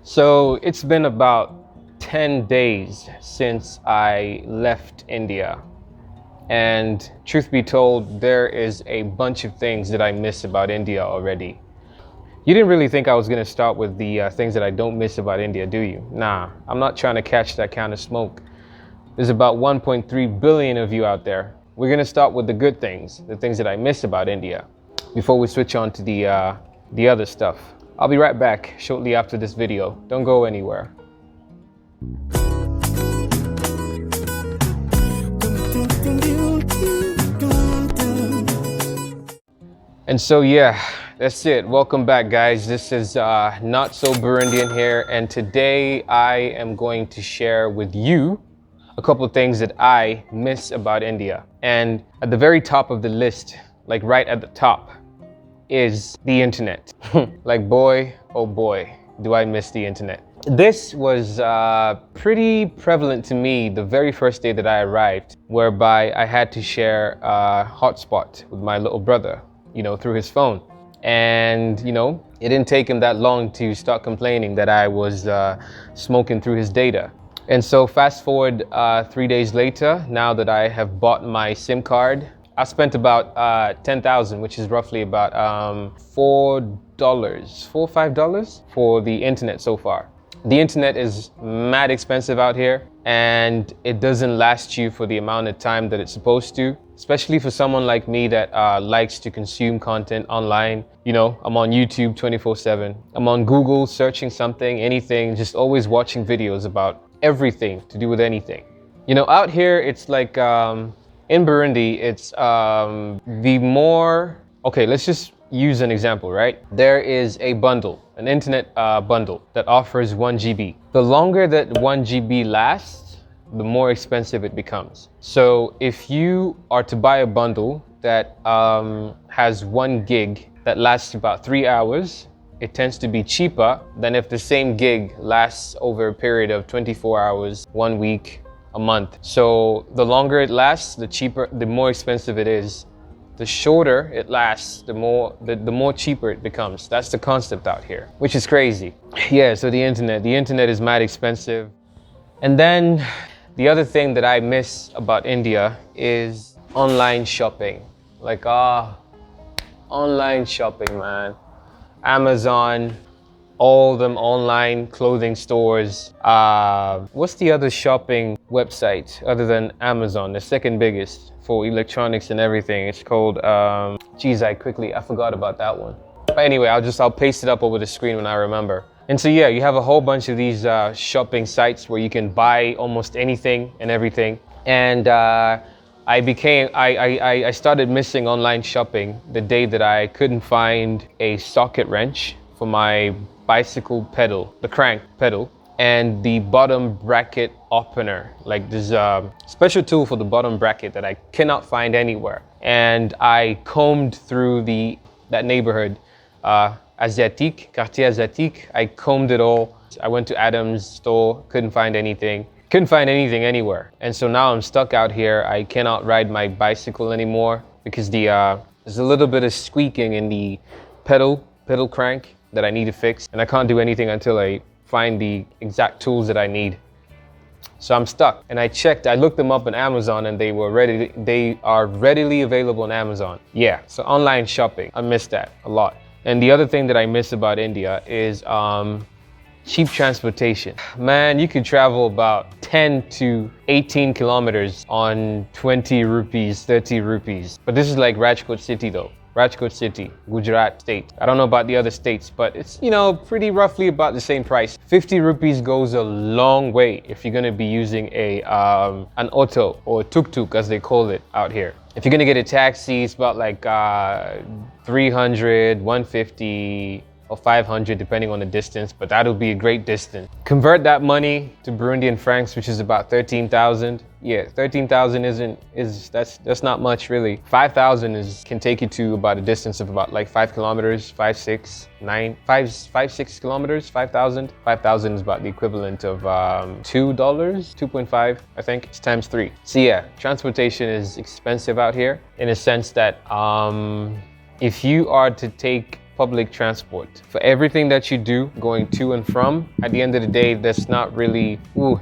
So it's been about 10 days since I left India. And truth be told, there is a bunch of things that I miss about India already. You didn't really think I was gonna start with the things that I don't miss about India, do you? Nah, I'm not trying to catch that kind of smoke. There's about 1.3 billion of you out there. We're gonna start with the good things, the things that I miss about India, before we switch on to the other stuff. I'll be right back shortly after this video. Don't go anywhere. And so yeah, that's it. Welcome back, guys. This is Not.So.Burundian here, and today I am going to share with you a couple of things that I miss about India. And at the very top of the list, like right at the top, is the internet. Like boy, oh boy, do I miss the internet. This was pretty prevalent to me the very first day that I arrived, whereby I had to share a hotspot with my little brother, you know, through his phone. And, you know, it didn't take him that long to start complaining that I was smoking through his data. And so fast forward 3 days later, now that I have bought my SIM card, I spent about 10,000, which is roughly about $4 or $5 for the internet so far. The internet is mad expensive out here, and it doesn't last you for the amount of time that it's supposed to, especially for someone like me that likes to consume content online. You know, I'm on YouTube 24/7. I'm on Google searching something, anything, just always watching videos about everything to do with anything. You know, out here, it's like, in Burundi, it's the more, okay, let's just use an example, right? There is a bundle, an internet bundle that offers 1 GB. The longer that 1 GB lasts, the more expensive it becomes. So if you are to buy a bundle that has 1 gig that lasts about 3 hours, it tends to be cheaper than if the same gig lasts over a period of 24 hours, 1 week, a month. So the longer it lasts, the cheaper, the more expensive it is. The shorter it lasts, the more cheaper it becomes. That's the concept out here, which is crazy. Yeah, so the internet is mad expensive. And then the other thing that I miss about India is online shopping. Like, online shopping, man. Amazon, all them online clothing stores. What's the other shopping website other than Amazon? The second biggest for electronics and everything. It's called, geez, I forgot about that one. But anyway, I'll paste it up over the screen when I remember. And so yeah, you have a whole bunch of these shopping sites where you can buy almost anything and everything. And I started missing online shopping the day that I couldn't find a socket wrench for my bicycle pedal, the crank pedal, and the bottom bracket opener. Like there's a special tool for the bottom bracket that I cannot find anywhere. And I combed through that neighborhood, Quartier Asiatique. I combed it all. I went to Adam's store, couldn't find anything anywhere. And so now I'm stuck out here. I cannot ride my bicycle anymore because there's a little bit of squeaking in the pedal crank that I need to fix. And I can't do anything until I find the exact tools that I need. So I'm stuck. And I looked them up on Amazon, and they are readily available on Amazon. Yeah, so online shopping, I miss that a lot. And the other thing that I miss about India is cheap transportation. Man, you could travel about 10 to 18 kilometers on 20 rupees, 30 rupees. But this is like Rajkot City though. Rajkot City, Gujarat state. I don't know about the other states, but it's, you know, pretty roughly about the same price. 50 rupees goes a long way if you're gonna be using an auto or tuk-tuk as they call it out here. If you're gonna get a taxi, it's about like 300, 150, or 500 depending on the distance, but that'll be a great distance. Convert that money to Burundian francs, which is about 13,000. Yeah, 13,000 that's not much really. 5,000 can take you to about a distance of about like 5 kilometers, 5, 6 kilometers, 5,000. 5,000 is about the equivalent of $2, 2.5, I think. It's times 3. So yeah, transportation is expensive out here in a sense that if you are to take public transport. For everything that you do going to and from, at the end of the day, that's not really,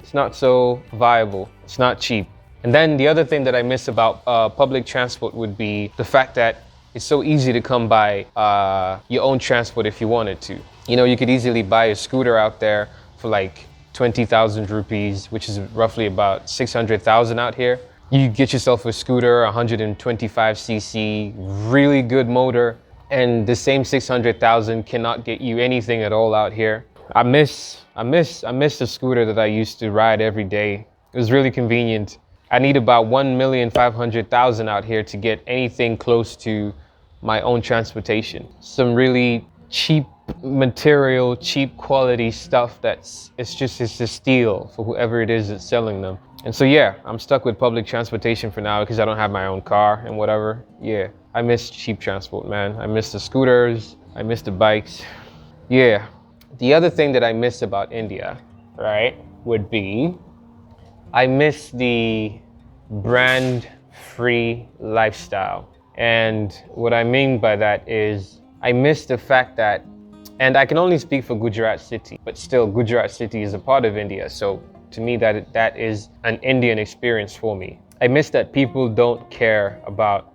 it's not so viable. It's not cheap. And then the other thing that I miss about public transport would be the fact that it's so easy to come by your own transport if you wanted to. You know, you could easily buy a scooter out there for like 20,000 rupees, which is roughly about 600,000 out here. You get yourself a scooter, 125cc, really good motor, and the same 600,000 cannot get you anything at all out here. I miss the scooter that I used to ride every day. It was really convenient. I need about 1,500,000 out here to get anything close to my own transportation. Some really cheap material, cheap quality stuff it's a steal for whoever it is that's selling them. And so yeah, I'm stuck with public transportation for now because I don't have my own car and whatever. Yeah, I miss cheap transport, man. I miss the scooters, I miss the bikes. Yeah, the other thing that I miss about India, right, would be I miss the brand-free lifestyle. And what I mean by that is I miss the fact that, and I can only speak for Gujarat City, but still Gujarat City is a part of India. So to me, that is an Indian experience for me. I miss that people don't care about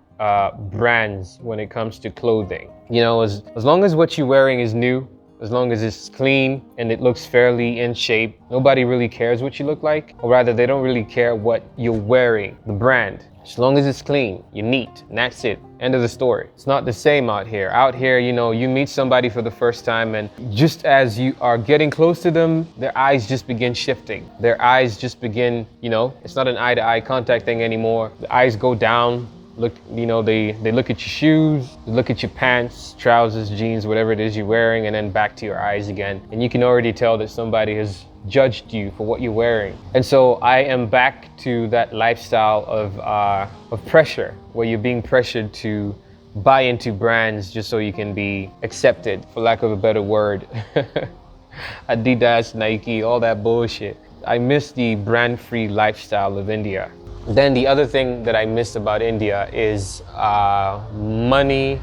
brands when it comes to clothing. You know, as long as what you're wearing is new, as long as it's clean and it looks fairly in shape, nobody really cares what you look like, or rather they don't really care what you're wearing, the brand. As long as it's clean, you're neat, and that's it. End of the story. It's not the same out here. Out here, you know, you meet somebody for the first time and just as you are getting close to them, their eyes just begin shifting. Their eyes just begin, you know, it's not an eye-to-eye contact thing anymore. The eyes go down. Look, you know, they look at your shoes, they look at your pants, trousers, jeans, whatever it is you're wearing, and then back to your eyes again. And you can already tell that somebody has judged you for what you're wearing. And so I am back to that lifestyle of pressure, where you're being pressured to buy into brands just so you can be accepted, for lack of a better word. Adidas, Nike, all that bullshit. I miss the brand-free lifestyle of India. Then the other thing that I miss about India is money,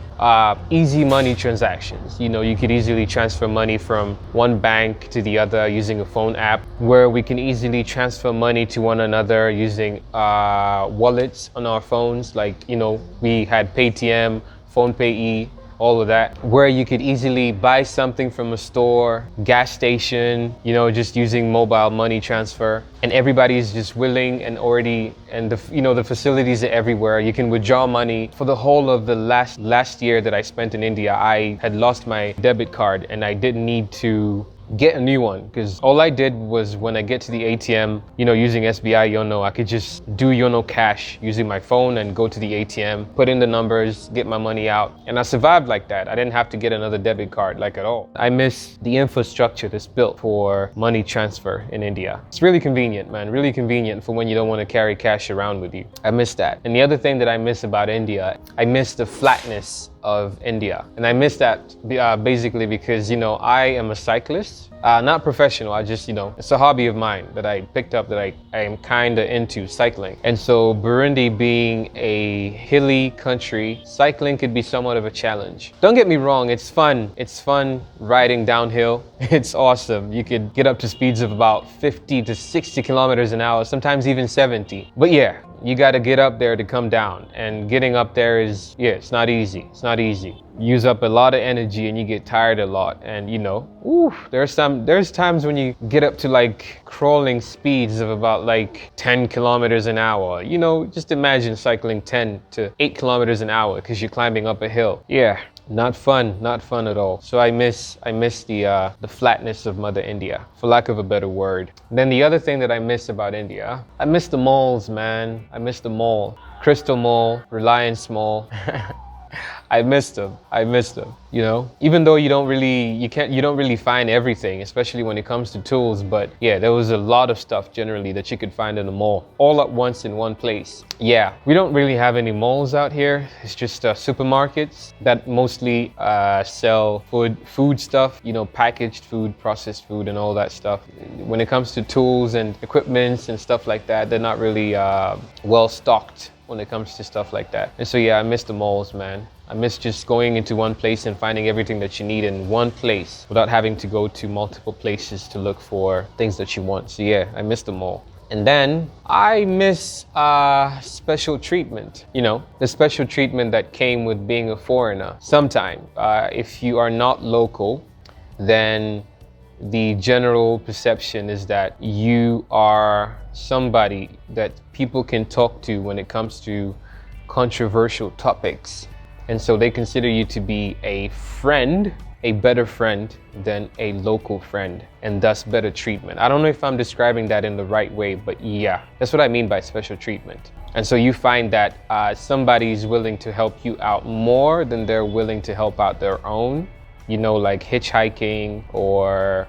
easy money transactions. You know, you could easily transfer money from one bank to the other using a phone app, where we can easily transfer money to one another using wallets on our phones. Like, you know, we had Paytm, PhonePe, all of that, where you could easily buy something from a store, gas station, you know, just using mobile money transfer. And everybody is just willing and already, and the facilities are everywhere. You can withdraw money. For the whole of the last year that I spent in India, I had lost my debit card and I didn't need to get a new one, because all I did was, when I get to the ATM, you know, using SBI Yono, I could just do Yono Cash using my phone and go to the ATM, put in the numbers, get my money out. And I survived like that. I didn't have to get another debit card, like, at all. I miss the infrastructure that's built for money transfer in India. It's really convenient, man, really convenient for when you don't want to carry cash around with you. I miss that. And the other thing that I miss about India, I miss the flatness of India. And I miss that basically because, you know, I am a cyclist, not professional. I just, you know, it's a hobby of mine that I picked up, that I am kind of into cycling. And so Burundi being a hilly country, cycling could be somewhat of a challenge. Don't get me wrong, it's fun. It's fun riding downhill. It's awesome. You could get up to speeds of about 50 to 60 kilometers an hour, sometimes even 70. But yeah, you got to get up there to come down, and getting up there is, yeah, it's not easy. It's not easy. Use up a lot of energy and you get tired a lot. And you know, there's times when you get up to like crawling speeds of about like 10 kilometers an hour. You know, just imagine cycling 10 to 8 kilometers an hour because you're climbing up a hill. Yeah. Not fun at all. So I miss the flatness of Mother India, for lack of a better word. And then the other thing that I miss about India, I miss the malls, man. I miss the mall. Crystal Mall, Reliance Mall. I missed them. You know, even though you don't really find everything, especially when it comes to tools. But yeah, there was a lot of stuff generally that you could find in the mall all at once in one place. Yeah, we don't really have any malls out here. It's just supermarkets that mostly sell food stuff, you know, packaged food, processed food, and all that stuff. When it comes to tools and equipments and stuff like that, they're not really well stocked when it comes to stuff like that. And so yeah, I miss the malls, man. I miss just going into one place and finding everything that you need in one place without having to go to multiple places to look for things that you want. So yeah, I miss them all. And then I miss special treatment, you know, the special treatment that came with being a foreigner. Sometime, if you are not local, then the general perception is that you are somebody that people can talk to when it comes to controversial topics. And so they consider you to be a friend, a better friend than a local friend, and thus better treatment. I don't know if I'm describing that in the right way, but yeah, that's what I mean by special treatment. And so you find that somebody's willing to help you out more than they're willing to help out their own, you know, like hitchhiking or,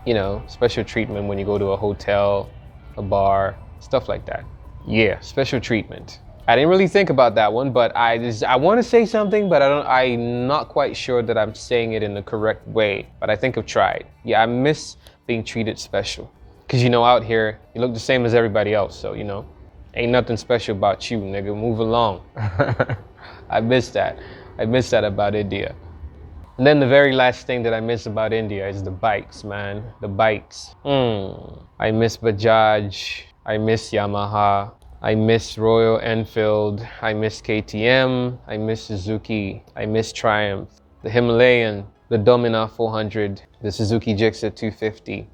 you know, special treatment when you go to a hotel, a bar, stuff like that. Yeah, special treatment. I didn't really think about that one, but I want to say something, but I'm not quite sure that I'm saying it in the correct way, but I think I've tried. Yeah, I miss being treated special. Cause you know, out here, you look the same as everybody else. So, you know, ain't nothing special about you, nigga, move along. I miss that. I miss that about India. And then the very last thing that I miss about India is the bikes, man, the bikes. I miss Bajaj, I miss Yamaha, I miss Royal Enfield, I miss KTM, I miss Suzuki, I miss Triumph, the Himalayan, the Domina 400, the Suzuki Gixxer 250,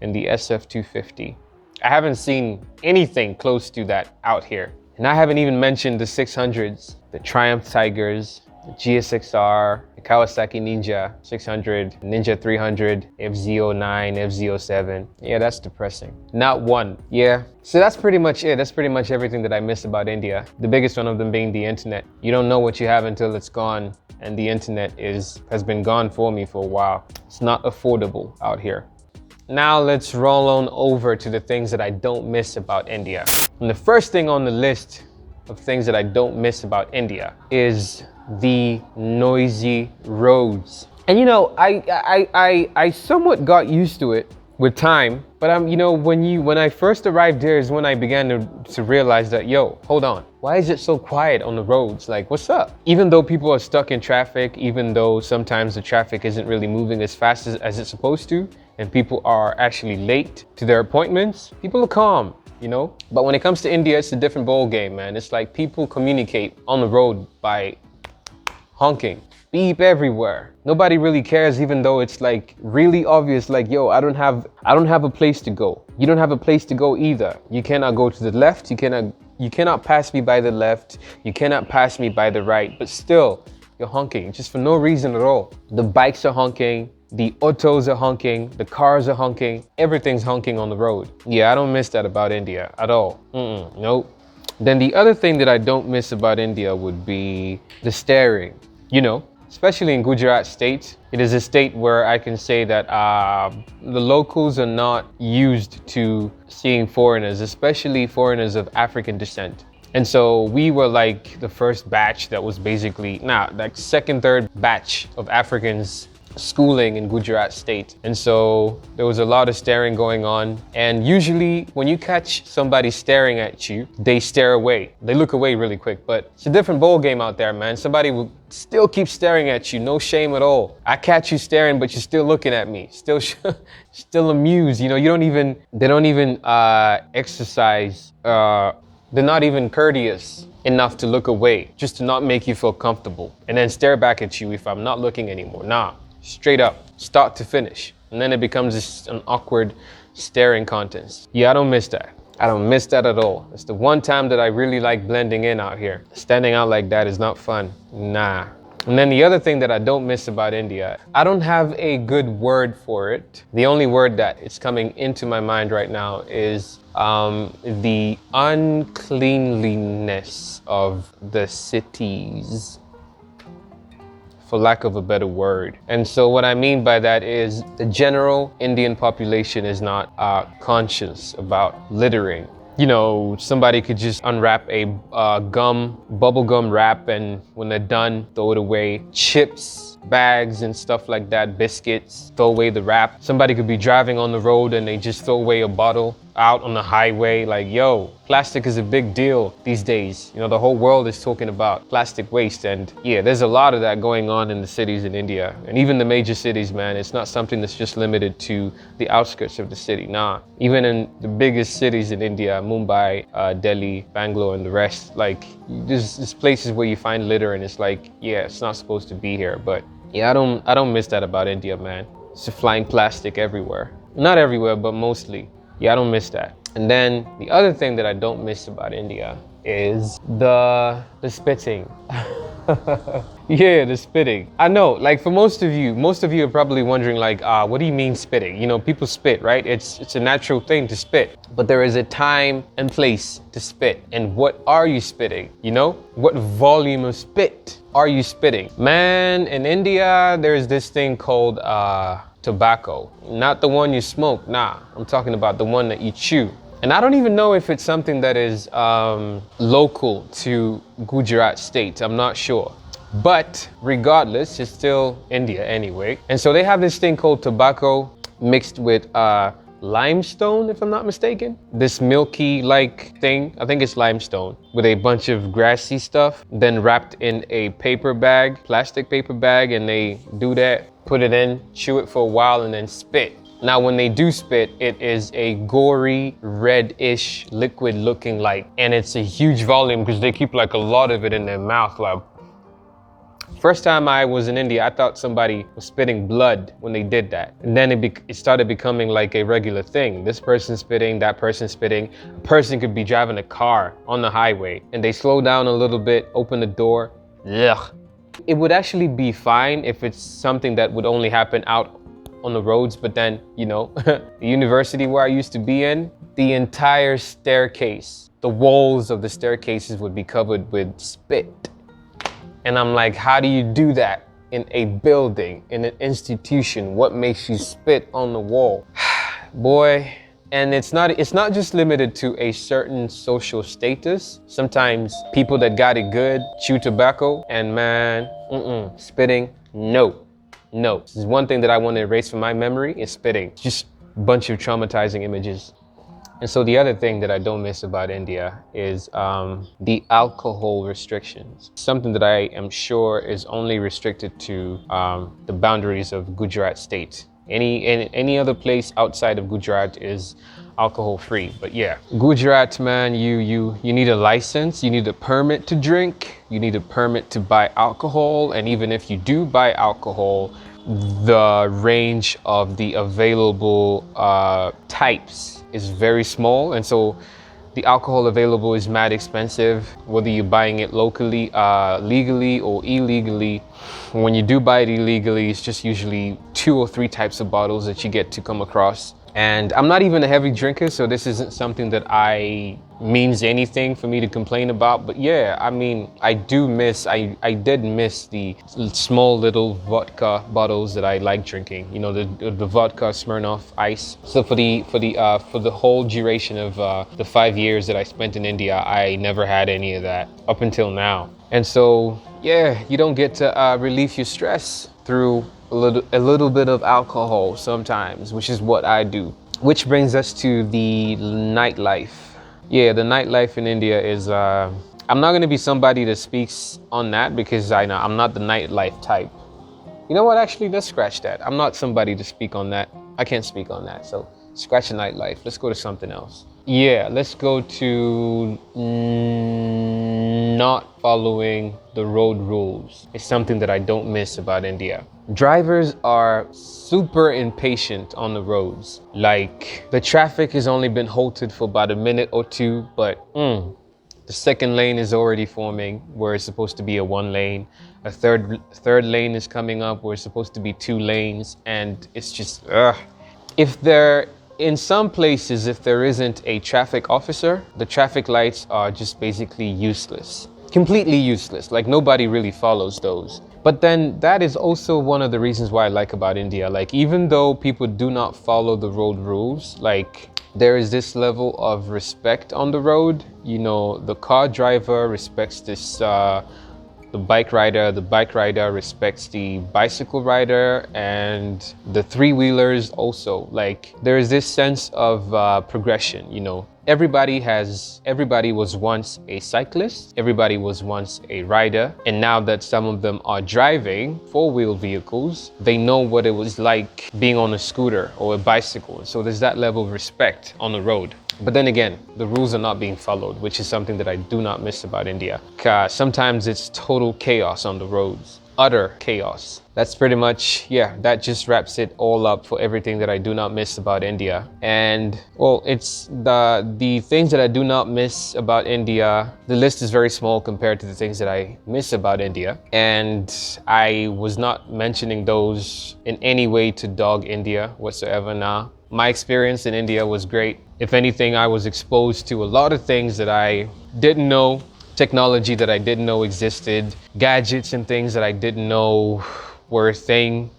and the SF 250. I haven't seen anything close to that out here. And I haven't even mentioned the 600s, the Triumph Tigers, the GSXR, the Kawasaki Ninja 600, Ninja 300, FZ09, FZ07. Yeah, that's depressing. Not one. Yeah. So that's pretty much it. That's pretty much everything that I miss about India. The biggest one of them being the internet. You don't know what you have until it's gone, and the internet has been gone for me for a while. It's not affordable out here. Now let's roll on over to the things that I don't miss about India. And the first thing on the list of things that I don't miss about India is the noisy roads. And you know, I somewhat got used to it with time, but you know, when I first arrived there is when I began to realize that, yo, hold on, why is it so quiet on the roads? Like, what's up? Even though people are stuck in traffic, even though sometimes the traffic isn't really moving as fast as it's supposed to, and people are actually late to their appointments, people are calm, you know? But when it comes to India, it's a different ball game, man. It's like people communicate on the road by honking, beep everywhere. Nobody really cares, even though it's like really obvious, like, yo, I don't have a place to go. You don't have a place to go either. You cannot go to the left, you cannot pass me by the left, you cannot pass me by the right, but still, you're honking, just for no reason at all. The bikes are honking, the autos are honking, the cars are honking, everything's honking on the road. Yeah, I don't miss that about India at all. Nope. Then the other thing that I don't miss about India would be the staring. You know, especially in Gujarat state, it is a state where I can say that the locals are not used to seeing foreigners, especially foreigners of African descent. And so we were like the first batch that was basically, like second, third batch of Africans schooling in Gujarat state. And so there was a lot of staring going on. And usually when you catch somebody staring at you, they stare away. They look away really quick, but it's a different ball game out there, man. Somebody will still keep staring at you, no shame at all. I catch you staring, but you're still looking at me, still amused. You know, they don't even exercise, they're not even courteous enough to look away, just to not make you feel comfortable and then stare back at you if I'm not looking anymore. Nah. Straight up, start to finish. And then it becomes an awkward staring contest. Yeah, I don't miss that. I don't miss that at all. It's the one time that I really like blending in out here. Standing out like that is not fun. Nah. And then the other thing that I don't miss about India, I don't have a good word for it. The only word that is coming into my mind right now is the uncleanliness of the cities, for lack of a better word. And so what I mean by that is the general Indian population is not conscious about littering. You know, somebody could just unwrap a bubble gum wrap, and when they're done, throw it away. Chips, bags and stuff like that, biscuits, throw away the wrap. Somebody could be driving on the road and they just throw away a bottle out on the highway. Like, yo, plastic is a big deal these days. You know, the whole world is talking about plastic waste. And yeah, there's a lot of that going on in the cities in India and even the major cities, man. It's not something that's just limited to the outskirts of the city. Nah, even in the biggest cities in India, Mumbai, Delhi, Bangalore, and the rest, like there's places where you find litter and it's like, yeah, it's not supposed to be here. But yeah, I don't miss that about India, man. It's flying plastic everywhere. Not everywhere, but mostly. Yeah, I don't miss that. And then the other thing that I don't miss about India is the spitting. Yeah, the spitting. I know, like for most of you are probably wondering like, what do you mean spitting? You know, people spit, right? It's a natural thing to spit. But there is a time and place to spit. And what are you spitting? You know, what volume of spit are you spitting? Man, in India, there's this thing called tobacco. Not the one you smoke, nah. I'm talking about the one that you chew. And I don't even know if it's something that is local to Gujarat state. I'm not sure. But regardless, it's still India anyway. And so they have this thing called tobacco mixed with limestone, if I'm not mistaken. This milky like thing, I think it's limestone, with a bunch of grassy stuff, then wrapped in a paper bag, plastic paper bag, and they do that, put it in, chew it for a while, and then spit. Now, when they do spit, it is a gory, reddish, liquid looking like, and it's a huge volume because they keep like a lot of it in their mouth. Like, first time I was in India, I thought somebody was spitting blood when they did that. And then it started becoming like a regular thing. This person spitting, that person spitting. A person could be driving a car on the highway and they slow down a little bit, open the door. Ugh. It would actually be fine if it's something that would only happen out on the roads, but then, you know, the university where I used to be in, the entire staircase, the walls of the staircases would be covered with spit. And I'm like, how do you do that in a building, in an institution? What makes you spit on the wall? Boy, and it's not just limited to a certain social status. Sometimes people that got it good chew tobacco and man, spitting, no. This is one thing that I want to erase from my memory is spitting. Just a bunch of traumatizing images. And so the other thing that I don't miss about India is the alcohol restrictions. Something that I am sure is only restricted to the boundaries of Gujarat state. Any other place outside of Gujarat is alcohol free. But yeah, Gujarat, man, you need a license, you need a permit to drink, you need a permit to buy alcohol, and even if you do buy alcohol, the range of the available types is very small, and so the alcohol available is mad expensive, whether you're buying it locally, legally or illegally. When you do buy it illegally, it's just usually 2 or 3 types of bottles that you get to come across. And I'm not even a heavy drinker, so this isn't something that means anything for me to complain about. But yeah, I mean, I did miss the small little vodka bottles that I like drinking. You know, the vodka Smirnoff Ice. So for the whole duration of the 5 years that I spent in India, I never had any of that up until now. And so yeah, you don't get to relieve your stress through a little bit of alcohol sometimes, which is what I do. Which brings us to the nightlife. Yeah, the nightlife in India is, I'm not gonna be somebody that speaks on that because I know I'm not the nightlife type. You know what, actually, let's scratch that. I'm not somebody to speak on that. I can't speak on that, so scratch the nightlife. Let's go to something else. Yeah, let's go to not following the road rules. It's something that I don't miss about India. Drivers are super impatient on the roads. Like, the traffic has only been halted for about a minute or 2, but the second lane is already forming where it's supposed to be a 1 lane. A third lane is coming up where it's supposed to be 2 lanes, and it's just, in some places, if there isn't a traffic officer, the traffic lights are just basically useless. Completely useless. Like, nobody really follows those. But then that is also one of the reasons why I like about India. Like, even though people do not follow the road rules, like, there is this level of respect on the road. You know, the car driver respects this the bike rider respects the bicycle rider, and the three-wheelers also. Like, there is this sense of progression, you know. Everybody was once a cyclist, everybody was once a rider, and now that some of them are driving four-wheel vehicles, they know what it was like being on a scooter or a bicycle. So there's that level of respect on the road. But then again, the rules are not being followed, which is something that I do not miss about India. Sometimes it's total chaos on the roads. Utter chaos. That's pretty much, yeah, that just wraps it all up for everything that I do not miss about India. And well, it's the things that I do not miss about India, the list is very small compared to the things that I miss about India. And I was not mentioning those in any way to dog India whatsoever. Nah. My experience in India was great. If anything, I was exposed to a lot of things that I didn't know, technology that I didn't know existed, gadgets and things that I didn't know were a thing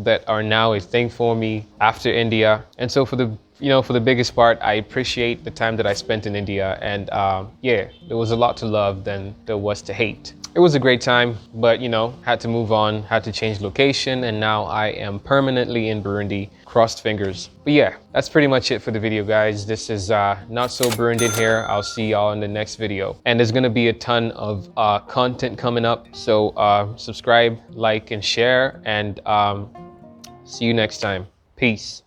that are now a thing for me after India. And so for the biggest part, I appreciate the time that I spent in India. And yeah, there was a lot to love than there was to hate. It was a great time, but had to move on, had to change location, and now I am permanently in Burundi. Crossed fingers. But yeah, that's pretty much it for the video, guys. This is Not.So.Burundian here. I'll see y'all in the next video. And there's gonna be a ton of content coming up. So subscribe, like, and share, and see you next time. Peace.